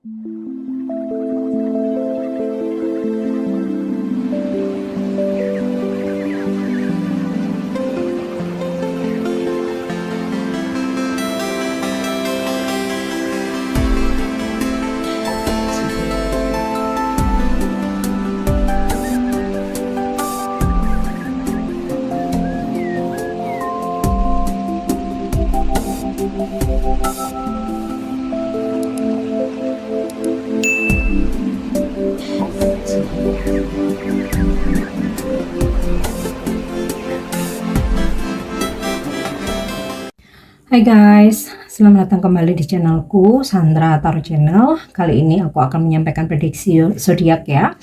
Hai guys, selamat datang kembali di channelku Sandra Tarot Channel. Kali ini aku akan menyampaikan prediksi zodiak ya.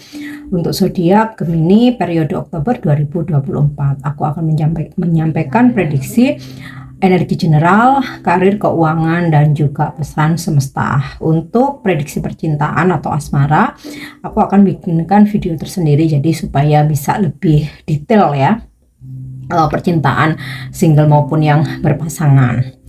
Untuk zodiak Gemini periode Oktober 2024. Aku akan menyampaikan prediksi energi general, karir, keuangan, dan juga pesan semesta. Untuk prediksi percintaan atau asmara, aku akan bikinkan video tersendiri jadi supaya bisa lebih detail ya. Percintaan single maupun yang berpasangan.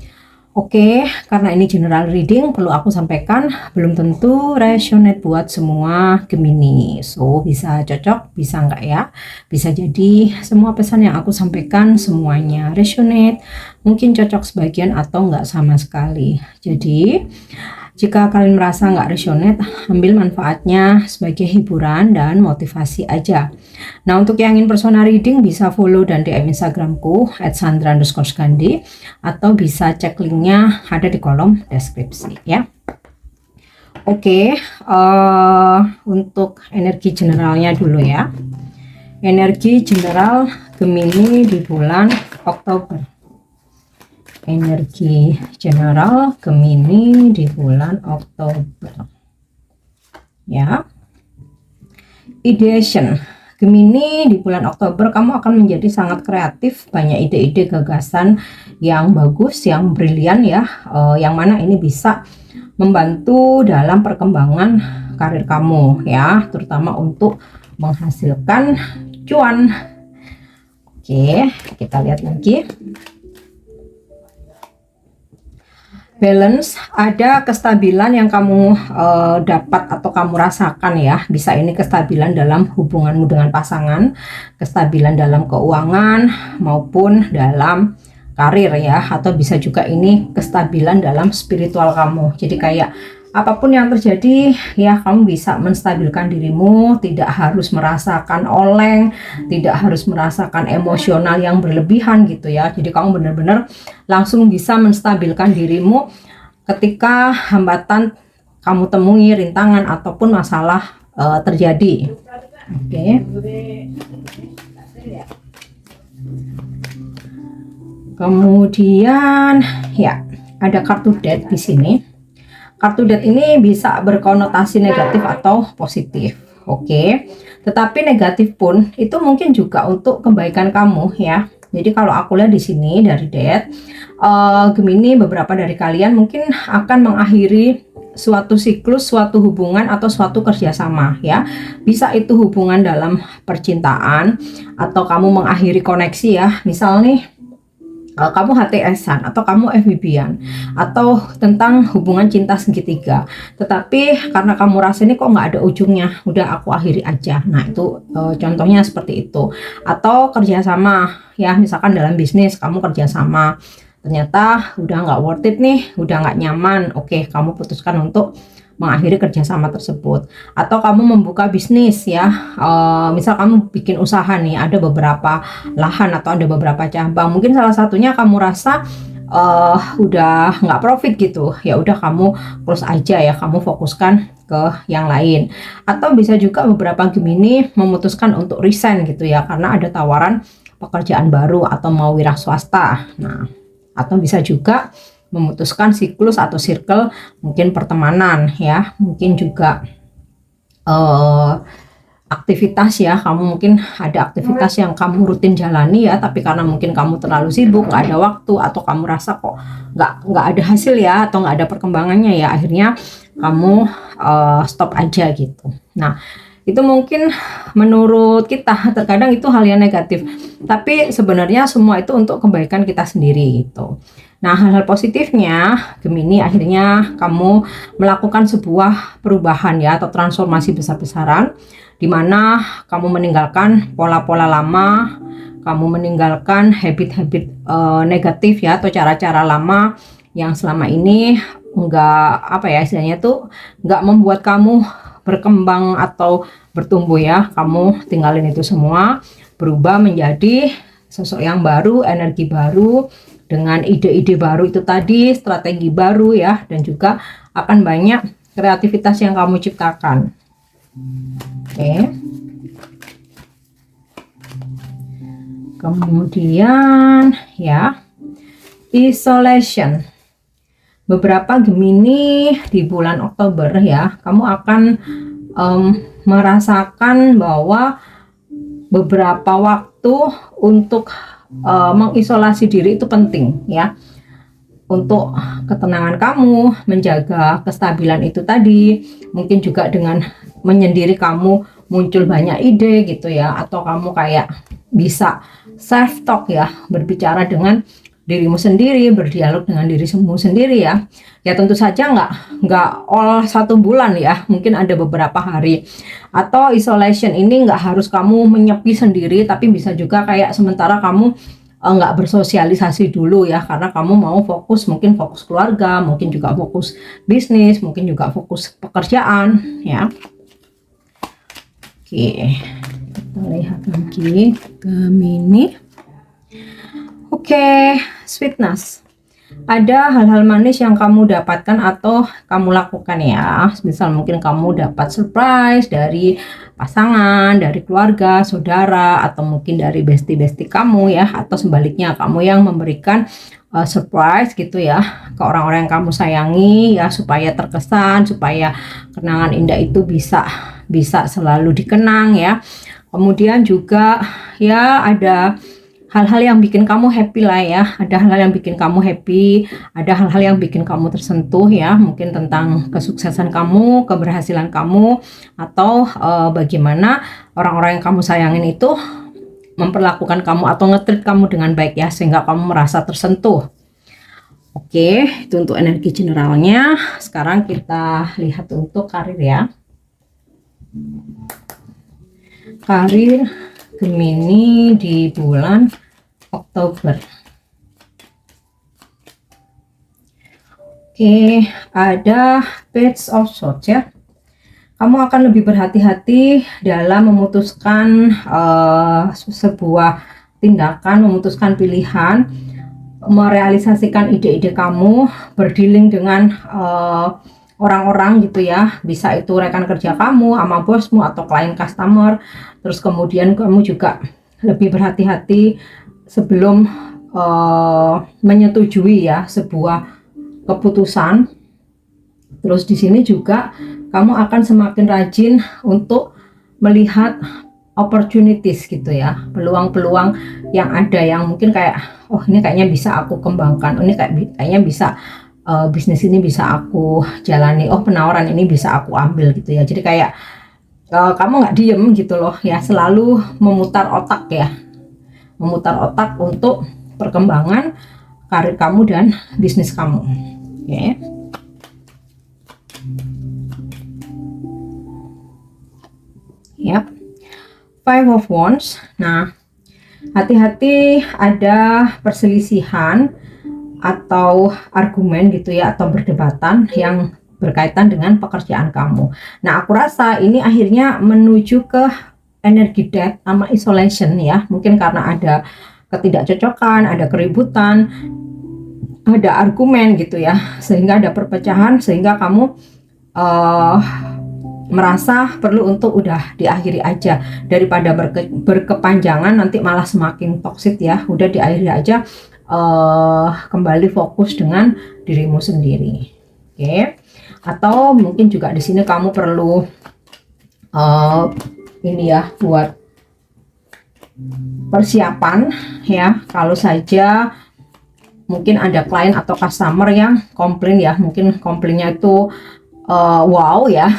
Oke, karena ini general reading, perlu aku sampaikan belum tentu resonate buat semua Gemini. So, bisa cocok, bisa enggak ya? Bisa jadi semua pesan yang aku sampaikan semuanya resonate, mungkin cocok sebagian atau enggak sama sekali. Jadi, jika kalian merasa nggak resonate, ambil manfaatnya sebagai hiburan dan motivasi aja. Nah, untuk yang ingin personal reading bisa follow dan DM Instagramku @sandra_skandi atau bisa cek linknya ada di kolom deskripsi ya. Oke, untuk energi generalnya dulu ya. Energi general Gemini di bulan Oktober. Energi general Gemini di bulan Oktober ya. Ideation Gemini di bulan Oktober, kamu akan menjadi sangat kreatif, banyak ide-ide gagasan yang bagus, yang brilian ya, yang mana ini bisa membantu dalam perkembangan karir kamu ya, terutama untuk menghasilkan cuan. Oke, kita lihat lagi. Balance, ada kestabilan yang kamu dapat atau kamu rasakan ya. Bisa ini kestabilan dalam hubunganmu dengan pasangan, kestabilan dalam keuangan maupun dalam karir ya, atau bisa juga ini kestabilan dalam spiritual kamu. Jadi kayak apapun yang terjadi ya, kamu bisa menstabilkan dirimu, tidak harus merasakan oleng, tidak harus merasakan emosional yang berlebihan gitu ya. Jadi kamu benar-benar langsung bisa menstabilkan dirimu ketika hambatan kamu temui, rintangan ataupun masalah terjadi. Oke. Kemudian ya, ada kartu Death di sini. Kartu Death ini bisa berkonotasi negatif atau positif. Oke. Tetapi negatif pun itu mungkin juga untuk kebaikan kamu ya. Jadi kalau aku lihat di sini dari Death, Gemini, beberapa dari kalian mungkin akan mengakhiri suatu siklus, suatu hubungan atau suatu kerjasama ya. Bisa itu hubungan dalam percintaan atau kamu mengakhiri koneksi ya. Misal nih, kamu HTS-an atau kamu FWB-an atau tentang hubungan cinta segitiga, tetapi karena kamu rasa ini kok nggak ada ujungnya, udah aku akhiri aja. Nah itu contohnya seperti itu. Atau kerjasama ya, misalkan dalam bisnis kamu kerjasama, ternyata udah nggak worth it nih, udah nggak nyaman, oke kamu putuskan untuk mengakhiri kerjasama tersebut. Atau kamu membuka bisnis ya, misal kamu bikin usaha nih, ada beberapa lahan atau ada beberapa cabang, mungkin salah satunya kamu rasa udah nggak profit gitu, ya udah kamu close aja ya, kamu fokuskan ke yang lain. Atau bisa juga beberapa Gemini memutuskan untuk resign gitu ya, karena ada tawaran pekerjaan baru atau mau wira swasta. Nah, atau bisa juga memutuskan siklus atau circle, mungkin pertemanan ya, mungkin juga aktivitas ya, kamu mungkin ada aktivitas yang kamu rutin jalani ya, tapi karena mungkin kamu terlalu sibuk, nggak ada waktu, atau kamu rasa kok nggak ada hasil ya, atau nggak ada perkembangannya ya, akhirnya kamu stop aja gitu. Nah itu mungkin menurut kita terkadang itu hal yang negatif, tapi sebenarnya semua itu untuk kebaikan kita sendiri gitu. Nah, hal-hal positifnya Gemini, akhirnya kamu melakukan sebuah perubahan ya, atau transformasi besar-besaran, di mana kamu meninggalkan pola-pola lama, kamu meninggalkan habit-habit negatif ya, atau cara-cara lama yang selama ini enggak apa ya istilahnya tuh enggak membuat kamu berkembang atau bertumbuh ya. Kamu tinggalin itu semua, berubah menjadi sosok yang baru, energi baru, dengan ide-ide baru itu tadi, strategi baru ya, dan juga akan banyak kreativitas yang kamu ciptakan. Oke. Kemudian ya, isolation. Beberapa Gemini di bulan Oktober ya, kamu akan merasakan bahwa beberapa waktu untuk mengisolasi diri itu penting ya, untuk ketenangan kamu, menjaga kestabilan itu tadi. Mungkin juga dengan menyendiri kamu muncul banyak ide gitu ya, atau kamu kayak bisa self talk ya, berbicara dengan dirimu sendiri, berdialog dengan dirimu sendiri ya. Ya tentu saja nggak all 1 bulan ya, mungkin ada beberapa hari. Atau isolation ini nggak harus kamu menyepi sendiri, tapi bisa juga kayak sementara kamu nggak bersosialisasi dulu ya, karena kamu mau fokus, mungkin fokus keluarga, mungkin juga fokus bisnis, mungkin juga fokus pekerjaan ya. Oke, kita lihat lagi Gemini. Oke, sweetness. Ada hal-hal manis yang kamu dapatkan atau kamu lakukan ya. Misal mungkin kamu dapat surprise dari pasangan, dari keluarga, saudara, atau mungkin dari bestie-bestie kamu ya, atau sebaliknya kamu yang memberikan surprise gitu ya ke orang-orang yang kamu sayangi ya, supaya terkesan, supaya kenangan indah itu bisa selalu dikenang ya. Kemudian juga ya ada hal-hal yang bikin kamu happy lah ya, ada hal-hal yang bikin kamu happy, ada hal-hal yang bikin kamu tersentuh ya, mungkin tentang kesuksesan kamu, keberhasilan kamu, atau bagaimana orang-orang yang kamu sayangin itu memperlakukan kamu atau nge-treat kamu dengan baik ya, sehingga kamu merasa tersentuh. Oke, itu untuk energi generalnya. Sekarang kita lihat untuk karir ya. Karir Gemini di bulan Oktober. Oke, ada Page of Swords ya. Kamu akan lebih berhati-hati dalam memutuskan sebuah tindakan, memutuskan pilihan, merealisasikan ide-ide kamu, berdealing dengan orang-orang gitu ya, bisa itu rekan kerja kamu, sama bosmu, atau klien customer. Terus kemudian kamu juga lebih berhati-hati sebelum menyetujui ya sebuah keputusan. Terus di sini juga kamu akan semakin rajin untuk melihat opportunities gitu ya, peluang-peluang yang ada, yang mungkin kayak oh ini kayaknya bisa aku kembangkan, ini kayaknya bisa bisnis ini bisa aku jalani, oh penawaran ini bisa aku ambil gitu ya. Jadi kayak kamu nggak diem gitu loh ya, selalu memutar otak ya, memutar otak untuk perkembangan karir kamu dan bisnis kamu. Oke. Yap. Five of Wands. Nah, hati-hati ada perselisihan atau argumen gitu ya, atau berdebatan yang berkaitan dengan pekerjaan kamu. Nah, aku rasa ini akhirnya menuju ke energi death sama isolation ya. Mungkin karena ada ketidakcocokan, ada keributan, ada argumen gitu ya, sehingga ada perpecahan, sehingga kamu merasa perlu untuk udah diakhiri aja, daripada berkepanjangan nanti malah semakin toksik ya. Udah diakhiri aja, kembali fokus dengan dirimu sendiri. Oke. Atau mungkin juga di sini kamu perlu ini ya, buat persiapan ya, kalau saja mungkin ada klien atau customer yang komplain ya, mungkin komplainnya itu wow ya,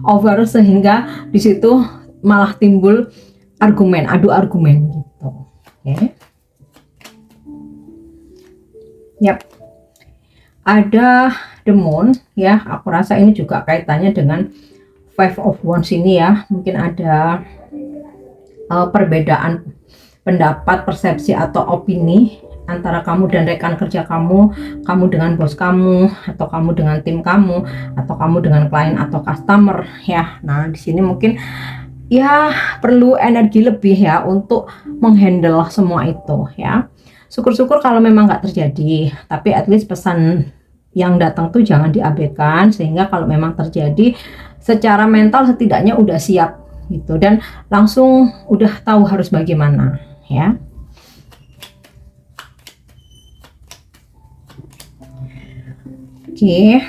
over sehingga di situ malah timbul argumen, adu argumen gitu. Oke. Yap. Ada the moon ya, aku rasa ini juga kaitannya dengan five of wands ini ya. Mungkin ada perbedaan pendapat, persepsi atau opini antara kamu dan rekan kerja kamu, kamu dengan bos kamu, atau kamu dengan tim kamu, atau kamu dengan klien atau customer ya. Nah, di sini mungkin ya perlu energi lebih ya untuk menghandle semua itu ya. Syukur-syukur kalau memang nggak terjadi, tapi at least pesan yang datang tuh jangan diabaikan, sehingga kalau memang terjadi secara mental setidaknya udah siap gitu dan langsung udah tahu harus bagaimana ya. Oke.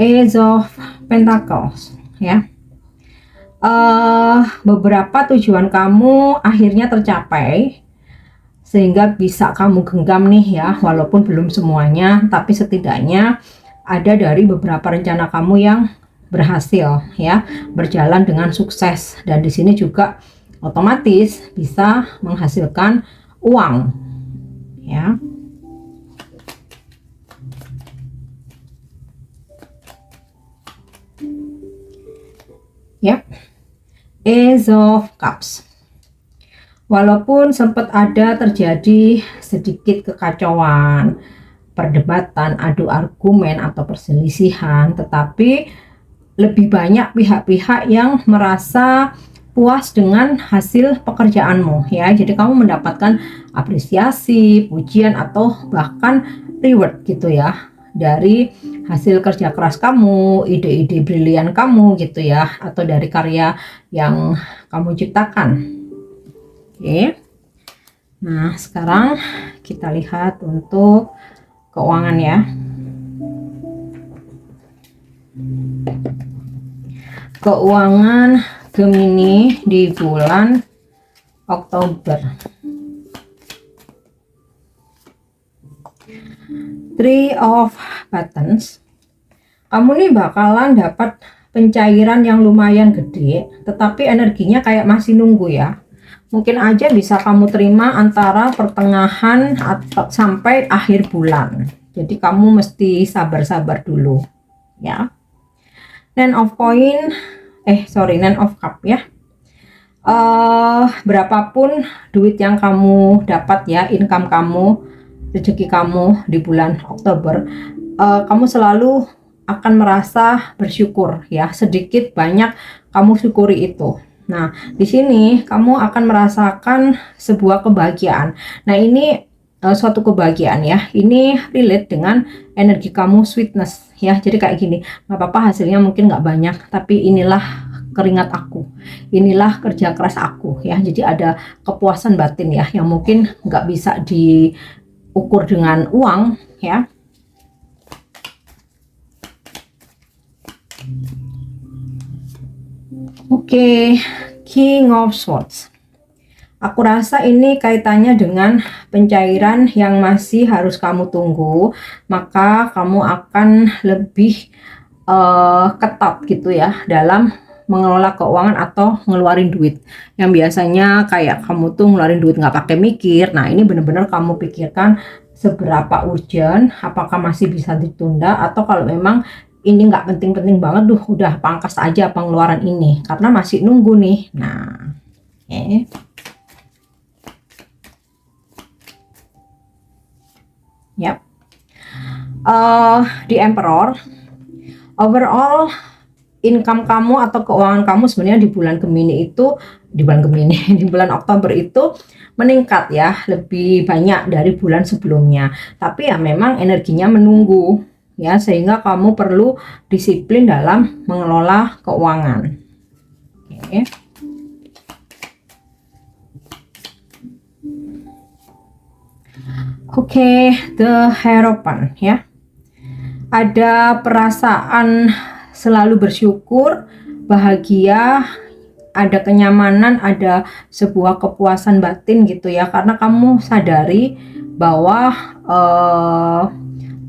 Ace of Pentacles ya. Beberapa tujuan kamu akhirnya tercapai sehingga bisa kamu genggam nih ya, walaupun belum semuanya, tapi setidaknya ada dari beberapa rencana kamu yang berhasil ya, berjalan dengan sukses, dan di sini juga otomatis bisa menghasilkan uang ya. Yap. Ace of Cups. Walaupun sempat ada terjadi sedikit kekacauan, perdebatan, adu argumen atau perselisihan, tetapi lebih banyak pihak-pihak yang merasa puas dengan hasil pekerjaanmu ya. Jadi kamu mendapatkan apresiasi, pujian atau bahkan reward gitu ya dari hasil kerja keras kamu, ide-ide brilian kamu gitu ya, atau dari karya yang kamu ciptakan. Oke. Nah, sekarang kita lihat untuk keuangan ya. Keuangan Gemini di bulan Oktober. Three of Buttons. Kamu nih bakalan dapat pencairan yang lumayan gede, tetapi energinya kayak masih nunggu ya. Mungkin aja bisa kamu terima antara pertengahan atau sampai akhir bulan. Jadi kamu mesti sabar-sabar dulu ya. Nine of Cup ya. Berapapun duit yang kamu dapat ya, income kamu, rezeki kamu di bulan Oktober, kamu selalu akan merasa bersyukur ya, sedikit banyak kamu syukuri itu. Nah, di sini kamu akan merasakan sebuah kebahagiaan. Nah, ini suatu kebahagiaan ya. Ini relate dengan energi kamu sweetness ya. Jadi kayak gini, nggak apa-apa hasilnya mungkin nggak banyak, tapi inilah keringat aku, inilah kerja keras aku ya. Jadi ada kepuasan batin ya, yang mungkin nggak bisa diukur dengan uang ya. Oke, King of Swords. Aku rasa ini kaitannya dengan pencairan yang masih harus kamu tunggu, maka kamu akan lebih ketat gitu ya dalam mengelola keuangan atau ngeluarin duit. Yang biasanya kayak kamu tuh ngeluarin duit nggak pakai mikir, nah ini bener-bener kamu pikirkan seberapa urgent, apakah masih bisa ditunda, atau kalau memang ini nggak penting-penting banget, udah pangkas aja pengeluaran ini karena masih nunggu nih. Nah, oke. Yap. Di Emperor, overall income kamu atau keuangan kamu sebenarnya di bulan Gemini itu, di bulan Oktober itu meningkat ya, lebih banyak dari bulan sebelumnya. Tapi ya memang energinya menunggu ya, sehingga kamu perlu disiplin dalam mengelola keuangan. Oke. Oke, The Hierophant ya. Ada perasaan selalu bersyukur, bahagia, ada kenyamanan, ada sebuah kepuasan batin gitu ya, karena kamu sadari bahwa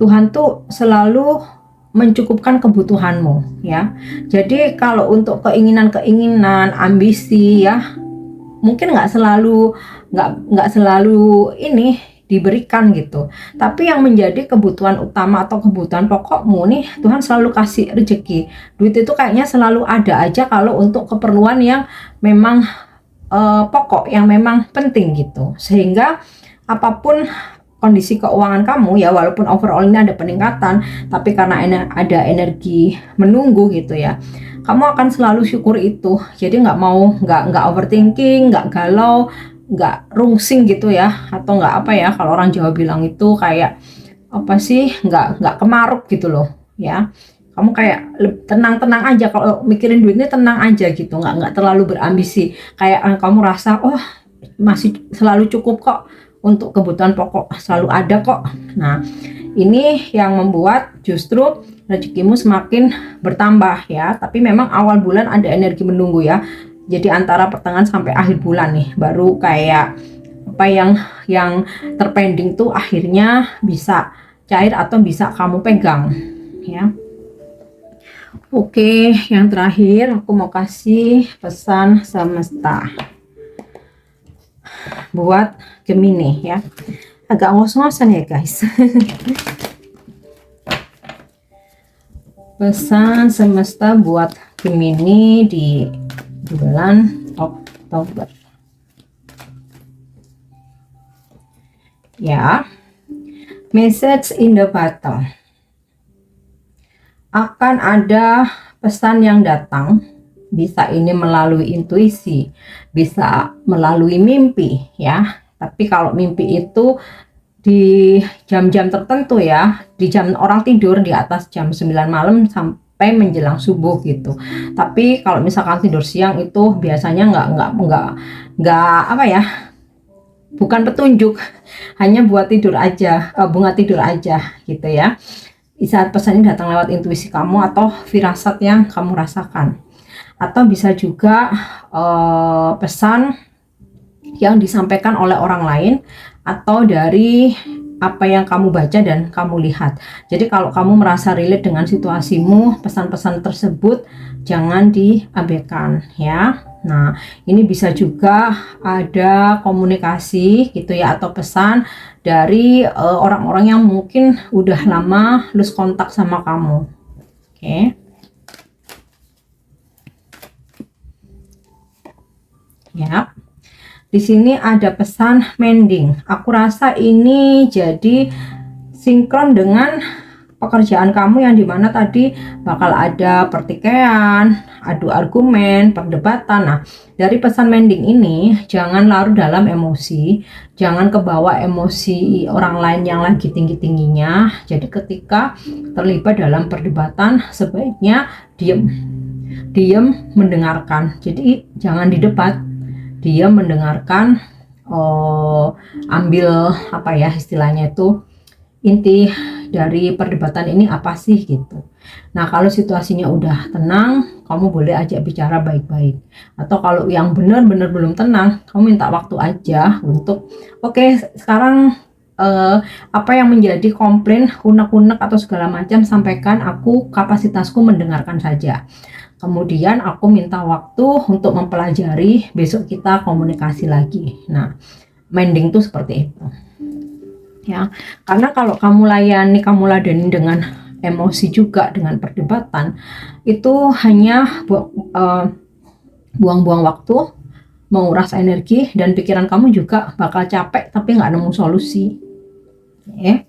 Tuhan tuh selalu mencukupkan kebutuhanmu ya. Jadi kalau untuk keinginan-keinginan, ambisi ya, mungkin nggak selalu ini diberikan gitu. Tapi yang menjadi kebutuhan utama atau kebutuhan pokokmu nih, Tuhan selalu kasih rezeki. Duit itu kayaknya selalu ada aja kalau untuk keperluan yang memang pokok, yang memang penting gitu. Sehingga apapun kondisi keuangan kamu ya, walaupun overall ini ada peningkatan, tapi karena ada energi menunggu gitu ya, kamu akan selalu syukur itu. Jadi nggak overthinking, nggak galau, nggak rungsing gitu ya, atau nggak apa ya, kalau orang Jawa bilang itu kayak apa sih, nggak kemaruk gitu loh ya. Kamu kayak tenang-tenang aja, kalau mikirin duit ini tenang aja gitu, nggak terlalu berambisi, kayak kamu rasa oh masih selalu cukup kok, untuk kebutuhan pokok selalu ada kok. Nah, ini yang membuat justru rezekimu semakin bertambah ya. Tapi memang awal bulan ada energi menunggu ya. Jadi antara pertengahan sampai akhir bulan nih baru kayak apa yang terpending tuh akhirnya bisa cair atau bisa kamu pegang ya. Oke, yang terakhir aku mau kasih pesan semesta buat Gemini ya. Agak ngos-ngosan ya guys. Pesan semesta buat Gemini di bulan Oktober ya. Message in the battle, akan ada pesan yang datang. Bisa ini melalui intuisi, bisa melalui mimpi ya. Tapi kalau mimpi itu di jam-jam tertentu ya, di jam orang tidur, di atas jam 9 malam sampai menjelang subuh gitu. Tapi kalau misalkan tidur siang itu biasanya nggak apa ya, bukan petunjuk, hanya buat tidur aja, bunga tidur aja gitu ya. Di saat pesan ini datang lewat intuisi kamu atau firasat yang kamu rasakan. Atau bisa juga pesan yang disampaikan oleh orang lain atau dari apa yang kamu baca dan kamu lihat. Jadi kalau kamu merasa relate dengan situasimu, pesan-pesan tersebut jangan diabaikan ya. Nah, ini bisa juga ada komunikasi gitu ya, atau pesan dari orang-orang yang mungkin udah lama lose kontak sama kamu. Oke. Ya, di sini ada pesan mending. Aku rasa ini jadi sinkron dengan pekerjaan kamu yang dimana tadi bakal ada pertikaian, adu argumen, perdebatan. Nah, dari pesan mending ini jangan larut dalam emosi, jangan kebawa emosi orang lain yang lagi tinggi-tingginya. Jadi ketika terlibat dalam perdebatan sebaiknya diam mendengarkan. Jadi jangan didebat, dia mendengarkan, ambil apa ya istilahnya itu, inti dari perdebatan ini apa sih gitu. Nah, kalau situasinya udah tenang, kamu boleh ajak bicara baik-baik. Atau kalau yang benar-benar belum tenang, kamu minta waktu aja untuk oke, sekarang apa yang menjadi komplain, unek-unek atau segala macam, sampaikan, aku kapasitasku mendengarkan saja. Kemudian aku minta waktu untuk mempelajari, besok kita komunikasi lagi. Nah, mending tuh seperti itu. Ya, karena kalau kamu ladeni dengan emosi juga, dengan perdebatan, itu hanya buang-buang waktu, menguras energi, dan pikiran kamu juga bakal capek tapi nggak nemu solusi. Ya.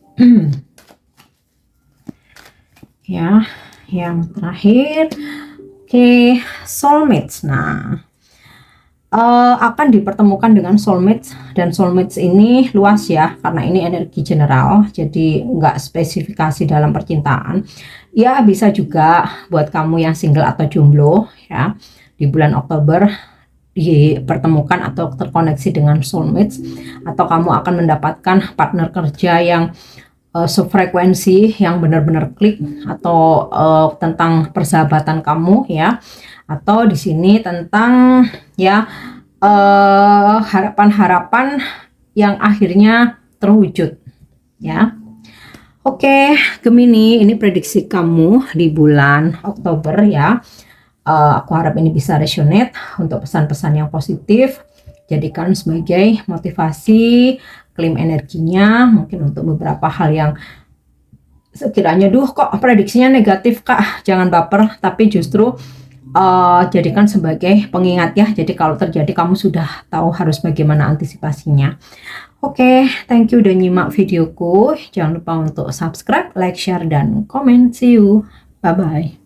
Ya, yang terakhir, oke, soulmates. Nah, akan dipertemukan dengan soulmates, dan soulmates ini luas ya, karena ini energi general, jadi nggak spesifikasi dalam percintaan. Ya, bisa juga buat kamu yang single atau jomblo ya, di bulan Oktober dipertemukan atau terkoneksi dengan soulmates, atau kamu akan mendapatkan partner kerja yang sefrekuensi, yang benar-benar klik, atau tentang persahabatan kamu ya, atau di sini tentang ya harapan-harapan yang akhirnya terwujud ya. Oke, Gemini, ini prediksi kamu di bulan Oktober ya. Aku harap ini bisa resonate untuk pesan-pesan yang positif. Jadikan sebagai motivasi, klaim energinya, mungkin untuk beberapa hal yang sekiranya, duh kok prediksinya negatif kak, jangan baper, tapi justru jadikan sebagai pengingat ya. Jadi kalau terjadi kamu sudah tahu harus bagaimana antisipasinya. Oke, thank you udah nyimak videoku. Jangan lupa untuk subscribe, like, share, dan komen. See you. Bye-bye.